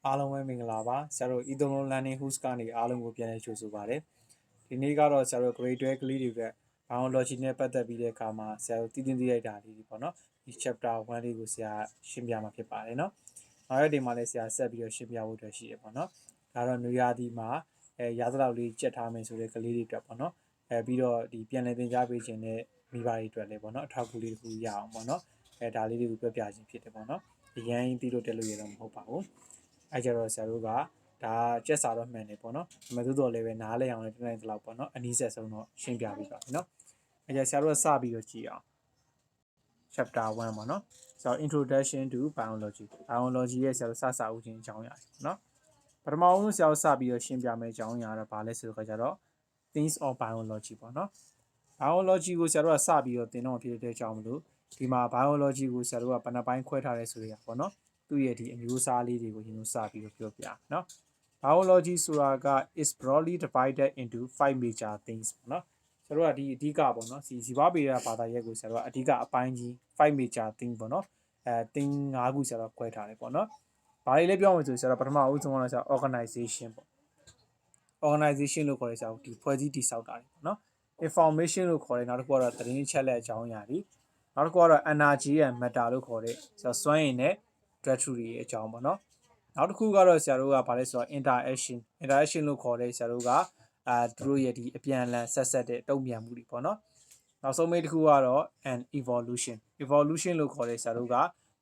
အားလုံးပဲမင်္ဂလာပါဆရာတို့ဤသုံးလုံး learning host ကနေအားလုံးကိုပြန်လည်ကြိုဆိုပါရစေဒီနေ့ကတော့ဆရာတို့ grade 12ကလေးတွေအတွက် biology နဲ့ပတ်သက်ပြီးတဲ့အခါမှာဆရာတို့တည်သိလိုက်တာလေးတွေပေါ့နော်ဒီ chapter 1လေးကိုဆရာရှင်းပြမှာဖြစ်ပါတယ်နော်နောက်ရက်ဒီမှာလည်းဆရာဆက်ပြီးတော့ရှင်းပြဖို့အတွက်ရှိတယ်ပေါ့နော်ဒါတော့နွေရာသီမှာရာသလောက်လေးကြက်ထားမယ်ဆိုတဲ့ကလေးတွေအတွက်ပေါ့နော်ပြီးတော့ဒီပြန်လည်သင်ကြားပေးခြင်းနဲ့မိဘတွေအတွက်လည်းပေါ့နော်အထောက်အကူလေးတစ်ခုရအောင်ပေါ့နော်ဒါလေးတွေကိုပြောပြခြင်းဖြစ်တယ်ပေါ့နော်အရင်တီးလို့တက်လို့ရတော့မဟုတ်ပါဘူးအဲ့ကြတော့ဆရာတို့ကဒါကြက်စာတော့မှန်တယ်ပေါ့နော်မသိတော့လည်းပဲနားလဲအောင်လည်းတနိုင်တလောက်ပေါ့နော်အနည်းဆက်ဆုံးတော့ရှင်းပြပေးပါမယ်နော်အဲ့ကြဆရာတို့ကစပြီးတော့ကြည့်အောင် chapter 1ပေါ့နော်ဆိုတော့ introduction to biology ရဲ့ဆရာတို့စဦးခြင်းအကြောင်းအရာပေါ့နော်ပထမဆုံးဆရာတို့စပြီးတော့ရှင်းပြမယ့်အကြောင်းအရာတော့ဗာလဲဆိုတော့ကြတော့ things of biology ပေါ့နော် biology ကိုဆရာတို့ကစပြီးတော့သင်တော့ဖြစ်တဲ့အကြောင်းမလို့ဒီမှာ biology ကိုဆရာတို့ကဘယ်နှပိုင်းခွဲထားလဲဆိုရပေါ့နော်သူ့ရဲ့ဒီအမျိုးအစားလေးတွေကိုကျွန်တော်စပြီးတော့ပြောပြเนาะ biology ဆိုတာက is broadly divided into 5 major things ပေါ့เนาะဆရာတို့ကဒီအဓိကပေါ့เนาะဇီဝဗေဒဘာသာရပ်ကိုဆရာတို့ကအဓိကအပိုင်းကြီး5 major thing ပေါ့เนาะthing 5ခုဆရာတို့ခွဲထားတယ်ပေါ့เนาะဘာတွေလဲပြောမယ်ဆိုဆရာတို့ပထမအဦးဆုံးကတော့ဆရာ organization ပေါ့ organization လို့ခေါ်ရဲဆရာတို့ဒီဖွဲ့စည်းတည်ဆောက်တာပေါ့เนาะ information လို့ခေါ်ရဲနောက်တစ်ခုကတော့သတင်းချက်လက်အကြောင်းအရာတွေနောက်တစ်ခုကတော့ energy and matter လို့ခေါ်တဲ့ဆရာစွမ်းရည်နဲ့ directory တွေအကြောင်းပေါ့နော်နောက်တစ်ခုကတော့ဆရာတို့ကဗာလဲဆိုတော့ interaction လို့ခေါ်တဲ့ဆရာတို့ကသူတို့ရဲ့ဒီအပြန်အလှန်ဆက်တဲ့တုံ့ပြန်မှုတွေပေါ့နော်နောက်ဆုံးတစ်ခုကတော့ an evolution လို့ခေါ်တဲ့ဆရာတို့က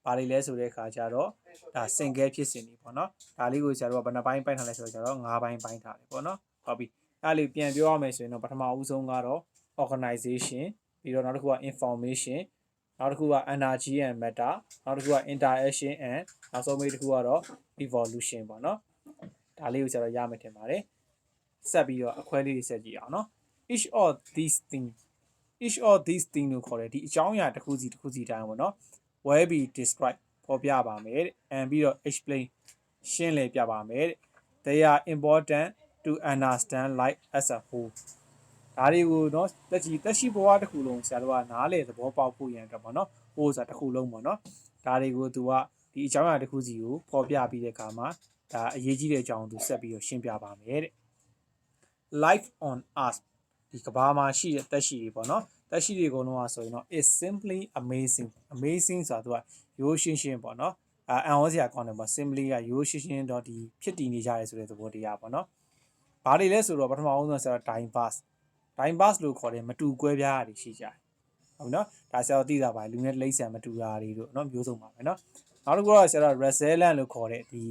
ဘာတွေလဲဆိုတဲ့အခါကျတော့ဒါစင်ကဲဖြစ်စဉ်တွေပေါ့နော်ဒါလေးကိုဆရာတို့ကဘယ်နှပိုင်းပိုင်းထားလဲဆိုတော့ကျတော့၅ပိုင်းပိုင်းထားတယ်ပေါ့နော်ဟုတ်ပြီအဲ့လေးပြန်ပြောရမယ်ဆိုရင်တော့ပထမဦးဆုံးကတော့ organization ပြီးတော့နောက်တစ်ခုက information နောက်တစ်ခုက energy and matter နောက်တစ်ခုက interaction and နောက်ဆုံးတစ်ခုကတော့ evolution ပေါ့နော်ဒါလေးကိုဆရာတို့ရမယ်ထင်ပါတယ်ဆက်ပြီးတော့အခွဲလေးတွေဆက်ကြည့်အောင်နော် each of these things လို့ခေါ်တယ်ဒီအကြောင်းအရာတစ်ခုစီတိုင်းပေါ့နော် will be described ဖော်ပြပါမယ် and ပြီးတော့ explain ရှင်းလင်းပြပါမယ် they are important to understand life as a whole ဒါတွေကိုเนาะတက်ရှိဘဝတစ်ခုလုံးဆရာတို့ကနားလေသဘောပေါက်ဖို့ရန်အတွက်ပေါ့နော်ဟိုဆိုတာတစ်ခုလုံးပေါ့နော်ဒါတွေကိုသူကဒီအကြောင်းအရာတစ်ခုစီကိုပေါ်ပြပြီးတဲ့အခါမှာဒါအရေးကြီးတဲ့အကြောင်းသူဆက်ပြီးတော့ရှင်းပြပါမယ်တဲ့ life on earth ဒီကဘာမှာရှိတဲ့တက်ရှိတွေပေါ့နော်တက်ရှိတွေအကုန်လုံးอ่ะဆိုရင်တော့ is simply amazing ဆိုတာသူကရိုးရှင်းရှင်းပေါ့နော်အန်ဟောစရာကောင်းတယ်ပေါ့ simply ကရိုးရှင်းရှင်းတော့ဒီဖြစ်တည်နေကြရဲဆိုတဲ့သဘောတရားပေါ့နော်ဘာတွေလဲဆိုတော့ပထမအောင်ဆုံးဆရာ diverse လို့ခေါ်တယ်မတူကွဲပြားတာတွေရှိကြတယ်ဟုတ်နော်ဒါဆရာတို့သိတာပါလူနဲ့တိရစ္ဆာန်မတူတာတွေတို့နော်မျိုးစုံပါပဲနော်နောက်တစ်ခုကတော့ဆရာတို့ resilient လို့ခေါ်တဲ့ဒီ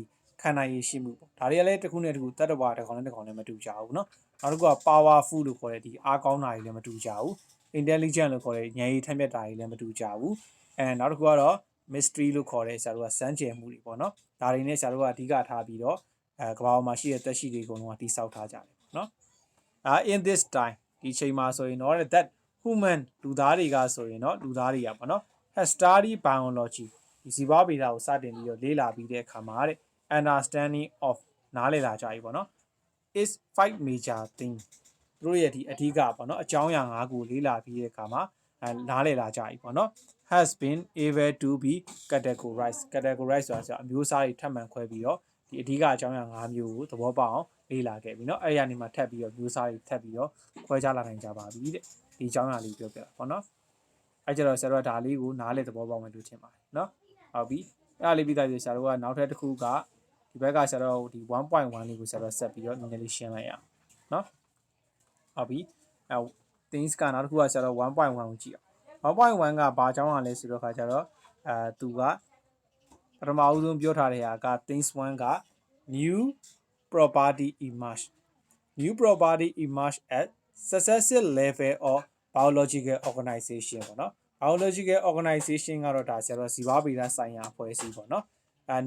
ခံနိုင်ရည်ရှိမှုပေါ့ဒါတွေကလည်းတစ်ခုနဲ့တစ်ခုတတ္တဝါတစ်ကောင်နဲ့တစ်ကောင်နဲ့မတူကြဘူးနော်နောက်တစ်ခုက powerful လို့ခေါ်တဲ့ဒီအားကောင်းတာတွေလည်းမတူကြဘူး intelligent လို့ခေါ်တဲ့ဉာဏ်ရည်ထက်မြက်တာတွေလည်းမတူကြဘူးနောက်တစ်ခုကတော့ mystery လို့ခေါ်တဲ့ဆရာတို့ကစမ်းကြယ်မှုတွေပေါ့နော်ဒါတွေနဲ့ဆရာတို့ကအဓိကထားပြီးတော့ကမ္ဘာပေါ်မှာရှိတဲ့သက်ရှိတွေအကုန်လုံးကတိစောက်ထားကြတယ်ပေါ့နော်in this time ဒီချိန်မှာဆိုရင်တော့ that human လူသားတွေကဆိုရင်တော့လူသားတွေကပေါ့နော် has studied biology ဒီဇီဝဗေဒကိုစတင်ပြီးတော့လေ့လာပြီးတဲ့အခါမှာတဲ့ understanding of နားလည်လာကြပြီပေါ့နော် is 5 major thing သူတို့ရဲ့ဒီအဓိကပေါ့နော်အကြောင်းအရာ၅ခုလေ့လာပြီးတဲ့အခါမှာနားလည်လာကြပြီပေါ့နော် has been able to be categorized ဆိုတာဆိုအမျိုးအစားတွေထပ်မံခွဲပြီးတော့ဒီအဓိကအကြောင်းအရာ၅မျိုးကိုသဘောပေါက်အောင်လေ့လာခဲ့ပြီเนาะအဲ့ရနေမှာထပ်ပြီးတော့မျိုးစားတွေထပ်ပြီးတော့ခွဲခြားလာနိုင်ကြပါပြီတဲ့ဒီအကြောင်းအရာလေးပြောပြတာပေါ့နော်အဲ့ကြတော့ဆရာတို့ကဒါလေးကိုနားလေသဘောပေါက်မယ်လို့ထင်ပါတယ်เนาะဟုတ်ပြီအဲ့ဒါလေးပြီးသားပြီဆရာတို့ကနောက်ထပ်တစ်ခုကဒီဘက်ကဆရာတို့ဒီ 1.1 လေးကိုဆရာတို့ဆက်ပြီးတော့နည်းနည်းလေးရှင်းလိုက်ရအောင်เนาะဟုတ်ပြီအဲ့ things ကနောက်တစ်ခုကဆရာတို့ 1.1 ကိုကြည့်အောင် 1.1 ကဘာအကြောင်းအရာလဲဆိုတော့ခါကျတော့သူကပထမအဦးဆုံးပြောထားတဲ့ဟာက things 1 က new property emerge at successive level of biological organization ပေါ့နော် biological organization ကတော့ဒါဆရာတို့ဇီဝဗေဒဆိုင်ရာအဖွဲ့အစည်းပေါ့နော်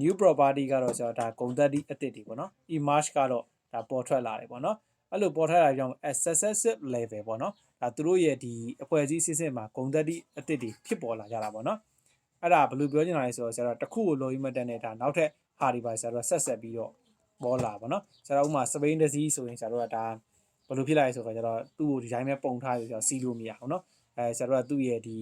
new property ကတော့ဆရာဒါဂုဏ်သတ္တိအသစ်တွေပေါ့နော် emerge ကတော့ဒါပေါ်ထွက်လာတယ်ပေါ့နော်အဲ့လိုပေါ်ထွက်လာကြောင့် at successive level ပေါ့နော်ဒါသူတို့ရဲ့ဒီအဖွဲ့အစည်းစစ်စစ်မှာဂုဏ်သတ္တိအသစ်တွေဖြစ်ပေါ်လာကြတာပေါ့နော်အဲ့ဒါဘယ်လိုပြောချင်တာလဲဆိုတော့ဆရာတို့တစ်ခုကိုလိုရင်းမတက်နဲ့ဒါနောက်ထပ်ဟာတွေပါဆရာတို့ဆက်ပြီးတော့ပေါ်လာပါနော်ဆရာတို့ဥမာစပိန်တစည်းဆိုရင်ဆရာတို့ကဒါဘယ်လိုဖြစ်လာလဲဆိုတော့ကျတော့သူ့ကိုဒီတိုင်းပဲပုံထားရဆိုတော့စီးလို့မရအောင်နော်ဆရာတို့ကသူ့ရဲ့ဒီ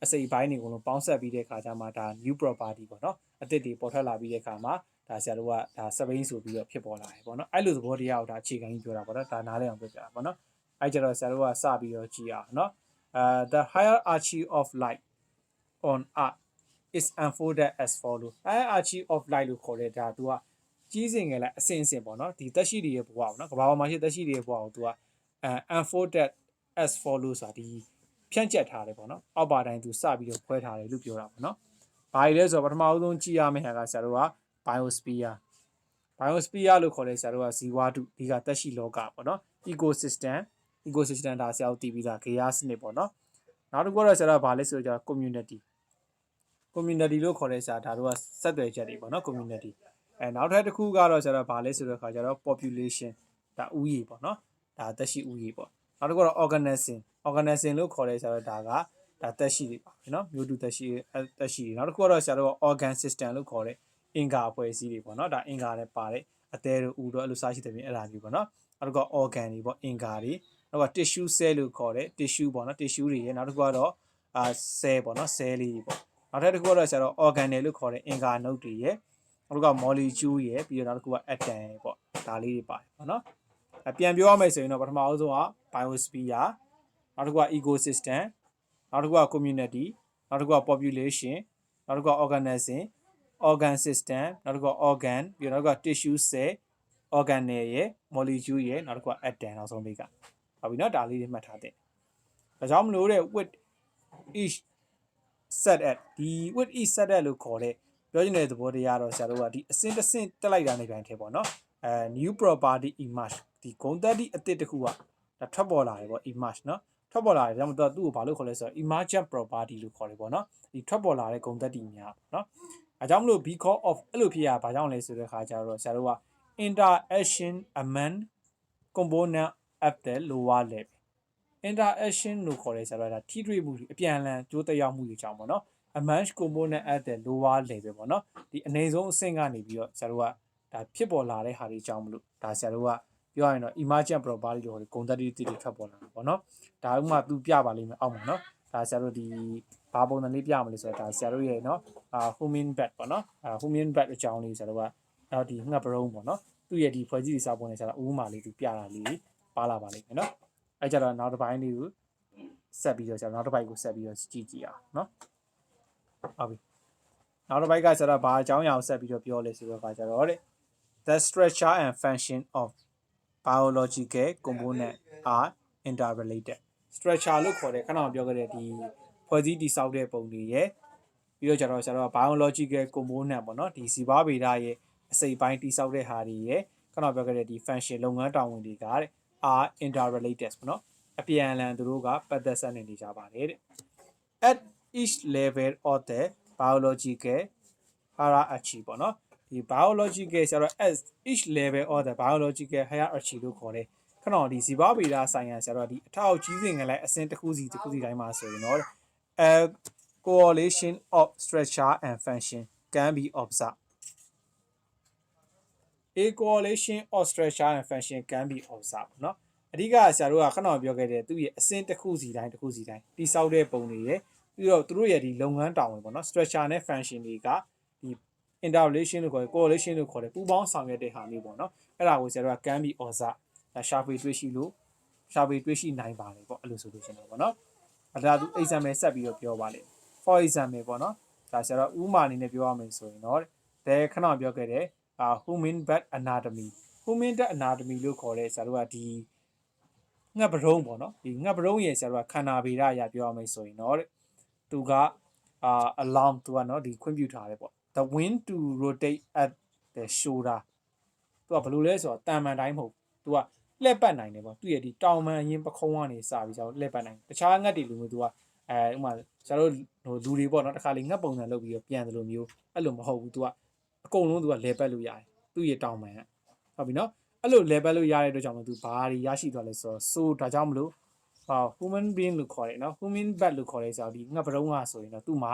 အစိပ်ပိုင်းတွေအကုန်လုံးပေါင်းဆက်ပြီးတဲ့အခါကျမှဒါ new property ပေါ့နော် အသစ်တွေပေါ်ထွက်လာပြီးတဲ့အခါမှာဒါဆရာတို့ကဒါစပိန်ဆိုပြီးတော့ဖြစ်ပေါ်လာတယ်ပေါ့နော်အဲ့လိုသဘောတရားကိုဒါအခြေခံကြီးပြောတာပေါ့နော်ဒါနားလည်အောင်ပြောပြတာပေါ့နော်အဲ့ကျတော့ဆရာတို့ကစပြီးတော့ကြည့်အောင်နော်the hierarchy of light on earth is unfolded as follow hierarchy of light လို့ခေါ်တဲ့ဒါသူကကြီးစင်ငယ်လိုက်အစင်ပေါ့နော်ဒီသက်ရှိတွေရဲ့ဘဝပေါ့နော်ကဘာပေါ်မှာရှိသက်ရှိတွေရဲ့ဘဝကိုသူကunfolded as follow ဆိုတာဒီဖြန့်ကျက်ထားတယ်ပေါ့နော်အောက်ပါတိုင်းသူစပြီးတော့ခွဲထားတယ်လို့ပြောတာပေါ့နော်ဘာလဲဆိုတော့ပထမဆုံးကြည့်ရမယ့်ဟာကဆရာတို့က biosphere လို့ခေါ်တဲ့ဆရာတို့ကဇီဝတုဒီကသက်ရှိလောကပေါ့နော် ecosystem ဒါဆရာတို့တည်ပြီးသားဂေယစနစ်ပေါ့နော်နောက်တစ်ခုကတော့ဆရာတို့ကဘာလဲဆိုတော့ community လို့ခေါ်တဲ့ဆရာဒါတို့ကဆက်သွယ်ချက်တွေပေါ့နော် community နောက်ထပ်တစ်ခုကတော့ဆရာတို့ကဘာလဲဆိုတော့ခါကျတော့ population ဒါဥယျာဉ်ပေါ့နော်ဒါသက်ရှိဥယျာဉ်ပေါ့နောက်တစ်ခုကတော့ organism လို့ခေါ်တဲ့ဆရာတို့ဒါသက်ရှိတွေပါနော်မျိုးတူသက်ရှိတွေနောက်တစ်ခုကတော့ဆရာတို့က organ system လို့ခေါ်တဲ့အင်္ဂါအဖွဲ့အစည်းတွေပေါ့နော်ဒါအင်္ဂါနဲ့ပါတဲ့အသေးတို့ဥတို့အဲ့လိုစားရှိတဲ့ပြင်အဲ့ဒါမျိုးပေါ့နော်နောက်တစ်ခုက organ တွေပေါ့အင်္ဂါတွေနောက်က tissue cell လို့ခေါ်တဲ့ tissue ပေါ့နော် tissue တွေရဲ့နောက်တစ်ခုကတော့cell ပေါ့နော် cell လေးတွေပေါ့နောက်တစ်ခုကတော့ဆရာတို့ organ တွေလို့ခေါ်တဲ့အင်္ဂါနုတ်တွေရဲ့နောက်က molecule ရဲ့ပြီးတော့နောက်တစ်ခုက atom ပေါ့ဒါလေးတွေပါတယ်ပေါ့နော်ပြန်ပြောရမယ်ဆိုရင်တော့ပထမအဆုံးက biosphere နောက်တစ်ခုက ecosystem နောက်တစ်ခုက community နောက်တစ်ခုက population နောက်တစ်ခုက organism organ system နောက်တစ်ခုက organ ပြီးတော့နောက်က tissue cell organ ရဲ့ molecule ရဲ့နောက်တစ်ခုက atom နောက်ဆုံးလေးကဟုတ်ပြီနော်ဒါလေးတွေမှတ်ထားတဲ့ဒါကြောင့်မလို့တဲ့ with each set at ဒီ with each set at လို့ခေါ်တဲ့ပြောချင်တဲ့သဘောတရားတော့ဆရာတို့ကဒီအစင်းတစ်စင်းတက်လိုက်တာနေပြန်ထဲပေါ့နော်new property emerge ဒီဂုဏ်သတ္တိအသစ်တစ်ခုကဒါထွက်ပေါ်လာတယ်ပေါ့ emerge နော်ထွက်ပေါ်လာတယ်ဒါမှမဟုတ်သူ့ကိုဘာလို့ခေါ်လဲဆိုတော့ emergent property လို့ခေါ်တယ်ပေါ့နော်ဒီထွက်ပေါ်လာတဲ့ဂုဏ်သတ္တိများပေါ့နော်အဲကြောင့်မလို့ because of အဲ့လိုဖြစ်ရဘာကြောင့်လဲဆိုတဲ့ခါကျတော့ဆရာတို့က interaction among component at the lower level interaction လို့ခေါ်တယ်ဆရာတို့ကဒါထိတွေ့မှုတွေအပြန်အလှန်ကြိုးတက်ရောက်မှုတွေကြောင့်ပေါ့နော် among component at the lower level ပေါ့နော်ဒီအနေဆုံးအဆင့်ကနေပြီးတော့ဆရာတို့ကဒါဖြစ်ပေါ်လာတဲ့ဟာတွေကြောင့်မလို့ဒါဆရာတို့ကပြောရရင်တော့ emergent property လို့ခေါ်တဲ့ဂုဏ်သတ္တိတွေထွက်ပေါ်လာတာပေါ့နော်ဒါဥမာသူပြပါလိမ့်မယ်အောက်မှာနော်ဒါဆရာတို့ဒီဘာပုံစံလေးပြမလဲဆိုတော့ဒါဆရာတို့ရဲ့နော်human bat ပေါ့နော်human bat အကြောင်းလေးဆရာတို့ကနောက်ဒီငှက်ပရုံးပေါ့နော်သူ့ရဲ့ဒီဖွဲ့စည်းစာပုံနဲ့ဆရာတို့ဥမာလေးသူပြတာလေးပါလာပါလိမ့်မယ်နော်အဲကြတော့နောက်တစ်ပိုင်းလေးကိုဆက်ပြီးတော့ဆရာနောက်တစ်ပိုင်းကိုဆက်ပြီးတော့ကြည့်အောင်နော်ဟုတ်ပြီနောက်တစ်ပိုင်းကဆရာဘာအကြောင်းအရာကိုဆက်ပြီးတော့ပြောလဲဆိုတော့ကကြတော့တဲ့ the structure and function of biological component are interrelated structure လို့ခေါ်တဲ့ခဏမှပြောခဲ့တဲ့ဒီဖွဲ့စည်းတည်ဆောက်တဲ့ပုံတွေရဲ့ပြီးတော့ကျတော့ဆရာတို့က biological component ပေါ့နော်ဒီဇီဝဗေဒရဲ့အစိတ်ပိုင်းတည်ဆောက်တဲ့ဟာတွေရဲ့ခဏပြောခဲ့တဲ့ဒီ function လုပ်ငန်းတာဝန်တွေကတဲ့ are interrelated ပေါ့နော်အပြန်အလှန်သူတို့ကပတ်သက်ဆက်နေကြပါတယ်တဲ့ at each level of the biological hierarchy ပေါ့နော်ဒီ biological ဆရာတို့ at each level of the biological hierarchy လို့ခေါ်တယ်ခဏဒီဇီဝဗေဒဆိုင်ရာဆရာတို့ဒီအထောက်ကြီးစဉ်ကလည်းအစင်းတစ်ခုစီတိုင်းမှာဆိုရင်တော့correlation of structure and function can be observed a correlation of structure and function can be observed เนาะအဓိကဆရာတို့ကခဏပြောခဲ့တဲ့သူ့ရဲ့အစင်းတစ်ခုစီတိုင်းတိဆောက်တဲ့ပုံတွေရဲ့ပြီးတော့သူတို့ရဲ့ဒီလုပ်ငန်းတာဝန်ပေါ့နော် structure နဲ့ function တွေကဒီ interrelation လို့ခေါ်တယ် correlation လို့ခေါ်တယ်ပူးပေါင်းဆောင်ရွက်တဲ့ဟာမျိုးပေါ့နော်အဲ့ဒါကိုဆရာတို့က can be observed ရှာဖွေတွေ့ရှိနိုင်ပါတယ်ပေါ့အဲ့လိုဆိုလို့ရှင်တော့ပေါ့နော်ဒါသူ example ဆက်ပြီးတော့ပြောပါလိမ့် for example ပေါ့နော်ဒါဆရာတို့ဥမာအနေနဲ့ပြောရမယ်ဆိုရင်တော့ဒါခဏပြောခဲ့တဲ့human bat anatomy လို့ခေါ်တဲ့ဆရာတို့ကဒီငှက်ပရုံးပေါ့နော်ဒီငှက်ပရုံးရဲ့ဆရာတို့ကခန္ဓာဗေဒအရာပြောရမယ်ဆိုရင်တော့သူကalarm သူကနော်ဒီခွင့်ပြုထားတယ်ပေါ့ the wind to rotate at the shoulder သူကဘယ်လိုလဲဆိုတော့တာမန်တိုင်းမဟုတ်သူကလှည့်ပတ်နိုင်တယ်ပေါ့သူရဲ့ဒီတောင်မှန်ရင်ပခုံးကနေစပြီးကျွန်တော်လှည့်ပတ်နိုင်တခြားငှက်တွေလိုမျိုးသူကဥမာကျွန်တော်တို့လူတွေပေါ့နော်တခါလေငှက်ပုံစံလုပ်ပြီးတော့ပြန်တယ်လို့မျိုးအဲ့လိုမဟုတ်ဘူးသူကအကုန်လုံးသူကလဲပတ်လို့ရတယ်သူ့ရဲ့တောင်မှန်ဟုတ်ပြီနော်အဲ့လို level လို့ရတဲ့အတွက်ကြောင့်မို့သူဘာတွေရရှိသွားလဲဆိုတော့ so ဒါကြောင့်မလို့human being လို့ခေါ်တယ်နော် human bat လို့ခေါ်တဲ့ဆိုတော့ဒီငှက်ပရုံးကဆိုရင်တော့သူ့မှာ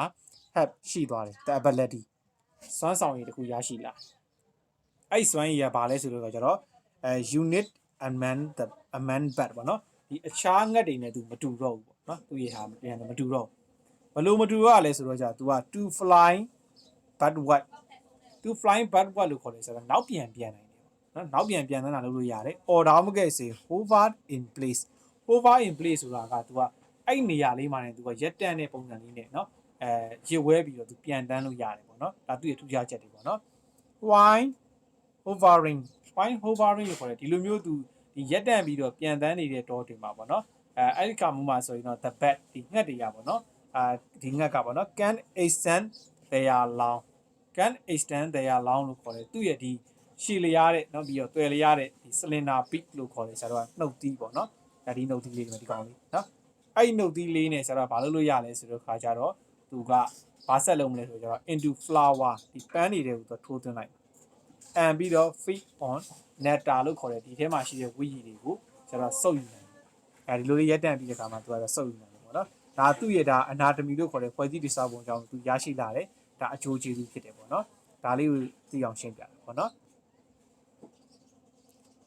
have ရှိသွားတယ် the ability စွမ်းဆောင်ရည်တစ်ခုရရှိလာအဲ့စွမ်းရည်ကဘာလဲဆိုတော့ကျတော့unit among bat ပေါ့နော်ဒီအခြားငှက်တွေနဲ့သူမတူတော့ဘူးပေါ့နော်သူရဲ့ဟာပြန်မတူတော့ဘယ်လိုမတူရလဲဆိုတော့ကျသူက to fly but what သူ flying but what လို့ခေါ်တယ်ဆိုတော့နောက်ပြန်နိုင်တယ်နော်နောက်ပြန်တဲ့တာလုပ်လို့ရတယ် or ဒါမှမဟုတ်စေ hover in place ဆိုတာက तू ကအဲ့နေရာလေးမှာနေ तू ကရက်တန့်တဲ့ပုံစံလေးနဲ့နော်ရစ်ဝဲပြီးတော့ तू ပြန်တန်းလို့ရတယ်ပေါ့နော်ဒါသူ့ရဲ့ထူးခြားချက်တွေပေါ့နော် while hovering လို့ခေါ်တယ်ဒီလိုမျိုး तू ဒီရက်တန့်ပြီးတော့ပြန်တန်းနေတဲ့တောတွေမှာပေါ့နော်အဲ့ဒီခါမှာဆိုရင်တော့ the bat ဒီငှက်တွေကပေါ့နော်ဒီငှက်ကပေါ့နော် can extend their long လို့ခေါ်တယ်သူ့ရဲ့ဒီရှည်လျားတဲ့နော်ပြီးတော့တွယ်လျားတဲ့ဒီ cylinder beak လို့ခေါ်တယ်ဆရာတို့ကနှုတ်သီးပေါ့နော်ဒါဒီနှုတ်သီးလေးဒီကောင်လေးနော်အဲ့ဒီနှုတ်သီးလေးနဲ့ဆရာတို့ကဘာလုပ်လို့ရလဲဆိုတော့ခါကြတော့သူကဘာဆက်လုပ်မလဲဆိုတော့ into flower ဒီပန်းတွေကိုသူထိုးသွင်းလိုက်and ပြီးတော့ feed on nectar လို့ခေါ်တယ်ဒီထဲမှာရှိတဲ့ဝီရီတွေကိုဆရာတို့စုပ်ယူနိုင်တယ်ဒီလိုလေးရက်တန့်ပြီးတဲ့အခါမှာသူကတော့စုပ်ယူနိုင်တယ်ပေါ့နော်ဒါသူ့ရဲ့ဒါ anatomy လို့ခေါ်တဲ့ဖွဲ့စည်းတည်ဆောက်ပုံကြောင့်သူရရှိလာတယ်ဒါအကျိုးကျေးဇူးဖြစ်တယ်ပေါ့နော်ဒါလေးကိုသိအောင်ရှင်းပြတာပေါ့နော်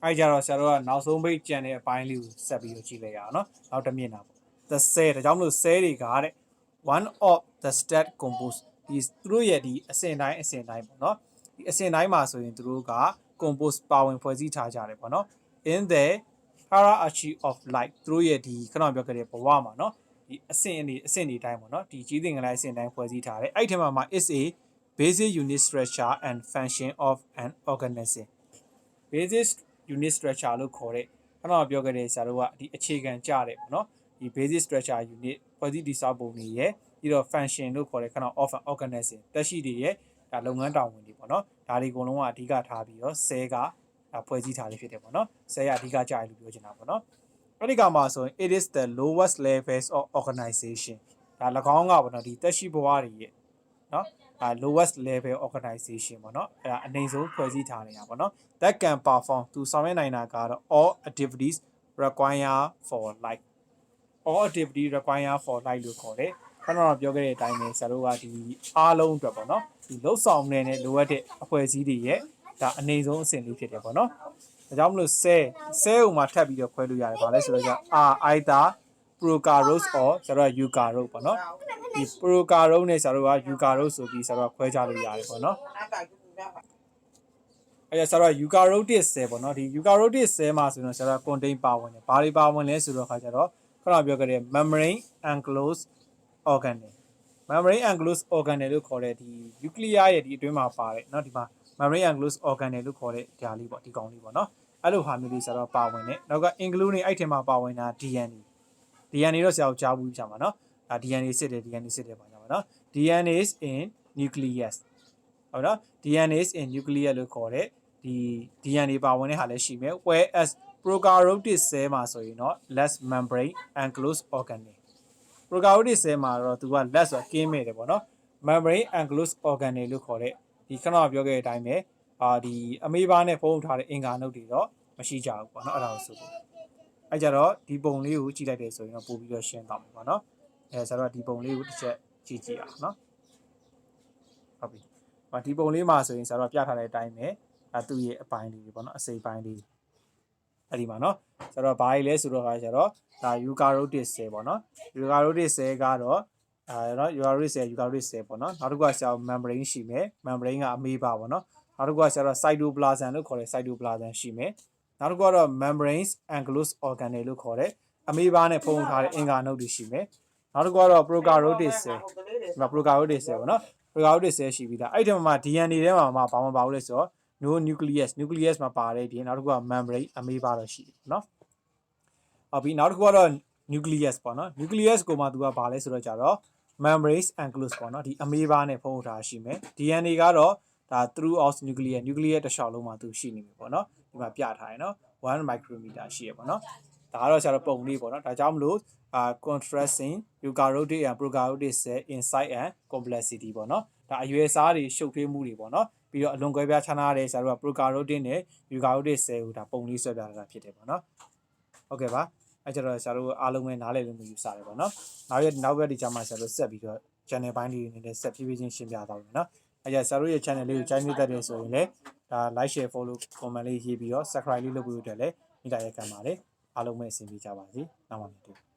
အဲ့ကြတော့ဆရာတို့ကနောက်ဆုံးပိတ်ကြံတဲ့အပိုင်းလေးကိုဆက်ပြီးတော့ကြည့်လိုက်ရအောင်နော်နောက်တစ်မျက်နှာပေါ့ the cell ဒါကြောင့်မလို့ cell တွေကတဲ့ one of the stat compose ဒီသူတို့ရဲ့ဒီအစဉ်တိုင်းပေါ့နော်ဒီအစဉ်တိုင်းမှာဆိုရင်သူတို့က compose ပါဝင်ဖွဲ့စည်းထားကြတယ်ပေါ့နော် in the hierarchy of life သူတို့ရဲ့ဒီခဏပြောခဲ့တဲ့ဘဝမှာနော်ဒီအစဉ်တွေတိုင်းပေါ့နော်ဒီကြီးသင်္ကန်းအစဉ်တိုင်းဖွဲ့စည်းထားတယ်အဲ့ဒီထဲမှာ is a basic unit structure and function of an organism basic unit structure လို့ခေါ်တဲ့ခဏပြောခဲ့တဲ့ဆရာတို့ကဒီအခြေခံကြတယ်ပေါ့နော်ဒီ basic structure unit ဖွဲ့စည်းတည်ဆောက်ပုံတွေရဲ့ပြီးတော့ function လို့ခေါ်တဲ့ခဏ of an organism တက်ရှိတွေရဲ့ဒါလုပ်ငန်းတာဝန်တွေပေါ့နော်ဒါတွေအကုန်လုံးကအဓိကထားပြီးတော့ cell ကဖွဲ့စည်းထားလေးဖြစ်တယ်ပေါ့နော် cell ကအဓိကကြရလို့ပြောချင်တာပေါ့နော်အဲ့ဒီကမှာဆိုရင် it is the lowest levels of organization ဒါ၎င်းကပေါ့နော်ဒီတက်ရှိဘဝတွေရဲ့နော်lowest level organization ပေါ့နော်အဲ့ဒါအနိုင်ဆုံးဖွဲ့စည်းထားနေတာပေါ့နော် that can perform သူဆောင်ရွက်နိုင်တာကတော့ all activities require for life all activity require for life လို့ခေါ်တယ်ခဏတော့ပြောခဲ့တဲ့အတိုင်းပဲဆရာတို့ကဒီအားလုံးအတွက်ပေါ့နော်ဒီလှုပ်ဆောင်နေတဲ့လိုအပ်တဲ့အဖွဲ့အစည်းတွေရဲ့ဒါအနိုင်ဆုံးအဆင့်လေးဖြစ်တယ်ပေါ့နော်ဒါကြောင့်မလို့ cell ကိုမှထပ်ပြီးတော့ခွဲလို့ရတယ်ဗာလဲဆိုတော့ either prokaryotes or ဆရာတို့က eukaryote ပေါ့နော်ဒီ prokaryote နဲ့ဆရာတို့က eukaryote ဆိုပြီးဆရာတို့ကခွဲခြားလို့ရတယ်ပေါ့နော်အဲ့ဆရာတို့က eukaryotic cell ပေါ့နော်ဒီ eukaryotic cell မှာဆိုတော့ဆရာတို့က contain ပါဝင်တယ်ဘာတွေပါဝင်လဲဆိုတော့ခါကျတော့ခဏပြောခဲ့တဲ့ membrane enclosed organelle လို့ခေါ်တဲ့ဒီ nucleus ရဲ့ဒီအတွင်းမှာပါတယ်เนาะဒီမှာ membrane enclosed organelle လို့ခေါ်တဲ့ဓာတ်လေးပေါ့ဒီကောင်လေးပေါ့เนาะအဲ့လိုဟာမျိုးလေးဆရာတို့ပါဝင်တယ်နောက်က include အဲ့ထဲမှာပါဝင်တာ DNA တော့ဆရာတို့ကြားဘူးပြမှာเนาะဒါ DNA စစ်တယ်ပါကြပါเนาะ DNA is in nucleus ဟုတ်နော် DNA is in nucleus လို့ခေါ်တဲ့ဒီ DNA ပါဝင်တဲ့ဟာလည်းရှိမယ် whereas prokaryotic cell မှာဆိုရင်တော့ less membrane enclosed organelle prokaryotic cell မှာတော့သူက less ဆိုကင်းမဲ့တယ်ပေါ့နော် membrane enclosed organelle လို့ခေါ်တဲ့ဒီခဏပြောခဲ့တဲ့အတိုင်းပဲဒီအမေးပါးနဲ့ဖုံးထားတဲ့အင်္ဂါနုတ်တွေတော့မရှိကြဘူးပေါ့နော်အဲ့ဒါကိုဆိုလို့အဲ့ကြတော့ဒီပုံလေးကိုကြည့်လိုက်တယ်ဆိုရင်တော့ပို့ပြီးတော့ရှင်းသွားမှာပေါ့နော်ဆိုတော့ဒီပုံလေးကိုတစ်ချက်ကြည့်အောင်နော်ဟုတ်ပြီဒီပုံလေးမှာဆိုရင်ဆရာတို့ပြထားတဲ့အတိုင်းပဲသူ့ရဲ့အပိုင်းလေးတွေပေါ့နော်အစိပ်ပိုင်းလေးအဲ့ဒီမှာနော်ဆိုတော့ဘာကြီးလဲဆိုတော့ဒါeukaryotic cell ပေါ့နော် eukaryotic cell ကတော့နော် eukaryotic cell ပေါ့နော်နောက်တစ်ခုကဆရာ membrane ရှိမယ် membrane ကအမေးပါပေါ့နော်နောက်တစ်ခုကဆရာ cytoplasm လို့ခေါ်တဲ့ cytoplasm ရှိမယ်နောက်တစ်ခုကတော့ membranes enclosed organelle လို့ခေါ်တဲ့အမေးပါနဲ့ဖုံးထားတဲ့အင်္ဂါနုတ်တွေရှိမယ်နောက်တစ်ခုကတော့ prokaryotic cell ဒီမှာ prokaryotic cell ပေါ့နော် prokaryotic cell ရှိပြီးသားအဲ့ဒီမှာ DNA ထဲမှာဘာမှပါဘူးလဲဆိုတော့ no nucleus မှာပါတယ်ဒီနောက်တစ်ခုက membrane အမေးပါတော့ရှိတယ်နော်ဟုတ်ပြီနောက်တစ်ခုကတော့ nucleus ပေါ့နော် nucleus ကိုမှသူကဘာလဲဆိုတော့ကြတော့ membranes enclosed ပေါ့နော်ဒီအမေးပါနဲ့ဖုံးထားရှိမယ် DNA ကတော့ဒါ throughout nucleus တစ်လျှောက်လုံးမှာသူရှိနေပြီပေါ့နော်ဒီမှာပြထားရနော်1 micrometer ရှိရပေါ့နော်ဒါကတော့ဆရာတို့ပုံလေးပေါ့နော်ဒါကြောင့်မလို့contrasting eukaryotic and prokaryotic cell inside and complexity ပေါ့နော်ဒါအရွယ်စားတွေရှုပ်ထွေးမှုတွေပေါ့နော်ပြီးတော့အလွန်ကွဲပြားခြားနားတဲ့ဆရာတို့က prokaryotic နဲ့ eukaryotic cell ကိုဒါပုံလေးဆွဲပြထားတာဖြစ်တယ်ပေါ့နော်ဟုတ်ကဲ့ပါအဲ့ကျတော့ဆရာတို့အားလုံးပဲနားလည်လို့မယူဆတယ်ပေါ့နော်နောက်ဘက်ဒီကျမှဆရာတို့ဆက်ပြီးတော့ channel ပိုင်းလေးတွေနဲ့ဆက်ဖြည်းဖြည်းချင်းရှင်းပြသွားမယ်နော်အဲ့ကျဆရာတို့ရဲ့ channel လေးကိုကြိုက်နေတဲ့တဲ့ဆိုရင်လည်းဒါ like share follow comment လေးရေးပြီးတော့ subscribe လေးလုပ်ပြီးတော့လည်းမိတာရက်ခံပါတယ်အားလုံးပဲအဆင်ပြေကြပါစေနောက်မှပြန်တွေ့